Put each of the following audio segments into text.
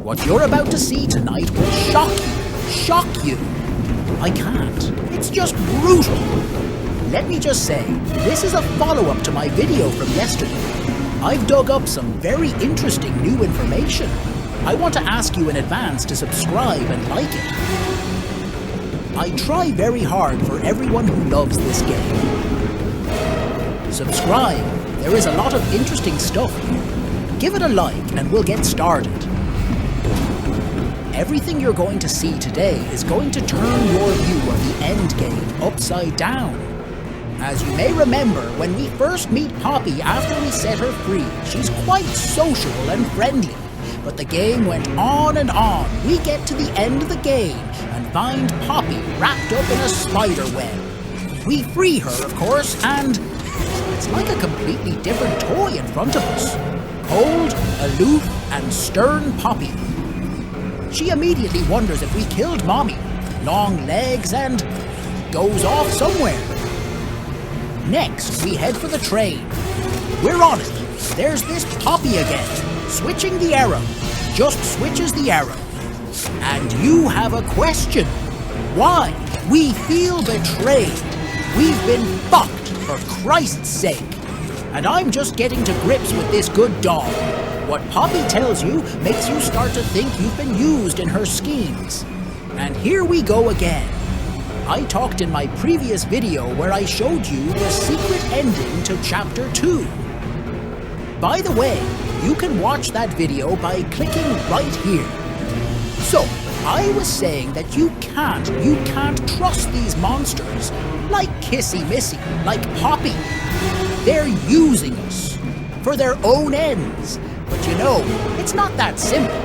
What you're about to see tonight will shock you. I can't. It's just brutal. Let me just say, this is a follow-up to my video from yesterday. I've dug up some very interesting new information. I want to ask you in advance to subscribe and like it. I try very hard for everyone who loves this game. Subscribe. There is a lot of interesting stuff here. Give it a like and we'll get started. Everything you're going to see today is going to turn your view of the end game upside down. As you may remember, when we first meet Poppy after we set her free, she's quite sociable and friendly. But the game went on and on. We get to the end of the game and find Poppy wrapped up in a spider web. We free her, of course, and it's like a completely different toy in front of us. Cold, aloof, and stern Poppy. She immediately wonders if we killed Mommy, long legs, and goes off somewhere. Next, we head for the train. We're on it. There's this Poppy again, switching the arrow. Just switches the arrow. And you have a question. Why? We feel betrayed. We've been fucked, for Christ's sake. And I'm just getting to grips with this good doll. What Poppy tells you makes you start to think you've been used in her schemes. And here we go again. I talked in my previous video where I showed you the secret ending to Chapter 2. By the way, you can watch that video by clicking right here. So, I was saying that you can't trust these monsters, like Kissy Missy, like Poppy. They're using us, for their own ends. But you know, it's not that simple.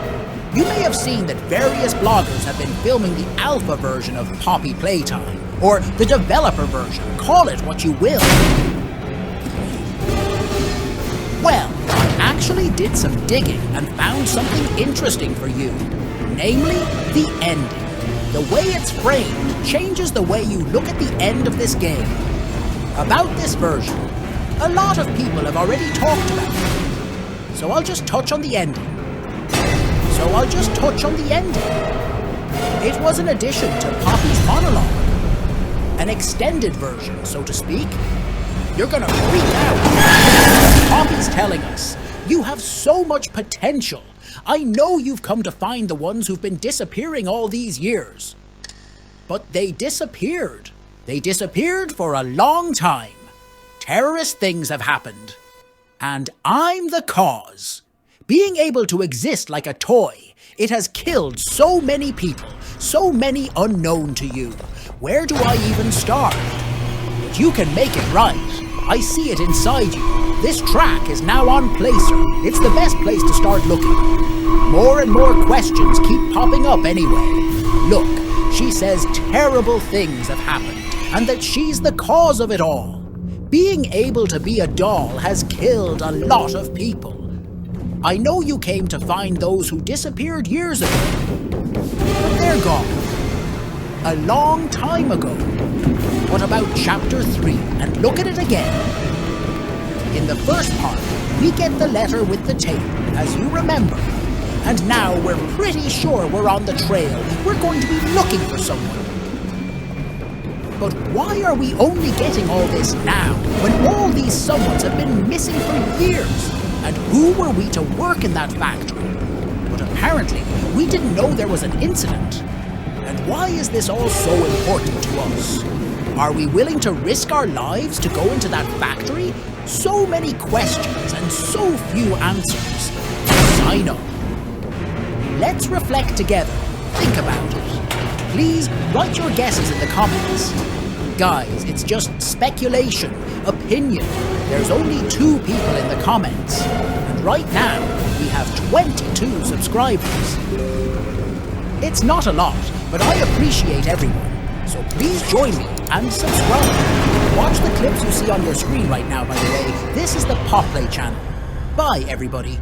You may have seen that various bloggers have been filming the alpha version of Poppy Playtime, or the developer version, call it what you will. Well, I actually did some digging and found something interesting for you, namely the ending. The way it's framed changes the way you look at the end of this game. About this version, a lot of people have already talked about it, so I'll just touch on the ending. It was an addition to Poppy's monologue. An extended version, so to speak. You're gonna freak out. Poppy's telling us, you have so much potential. I know you've come to find the ones who've been disappearing all these years. But they disappeared. They disappeared for a long time. Terrorist things have happened. And I'm the cause. Being able to exist like a toy, it has killed so many people, so many unknown to you. Where do I even start? But you can make it right. I see it inside you. This track is now on Placer. It's the best place to start looking. More and more questions keep popping up anyway. Look, she says terrible things have happened, and that she's the cause of it all. Being able to be a doll has killed a lot of people. I know you came to find those who disappeared years ago, but they're gone. A long time ago. What about Chapter 3? And look at it again. In the first part, we get the letter with the tape, as you remember. And now we're pretty sure we're on the trail. We're going to be looking for someone. But why are we only getting all this now, when all these someones have been missing for years? And who were we to work in that factory? But apparently, we didn't know there was an incident. And why is this all so important to us? Are we willing to risk our lives to go into that factory? So many questions and so few answers. I know. Let's reflect together. Think about it. Please write your guesses in the comments. Guys, it's just speculation, opinion. There's only 2 people in the comments. And right now, we have 22 subscribers. It's not a lot, but I appreciate everyone. So please join me and subscribe. Watch the clips you see on your screen right now, by the way. This is the PopPlay channel. Bye, everybody.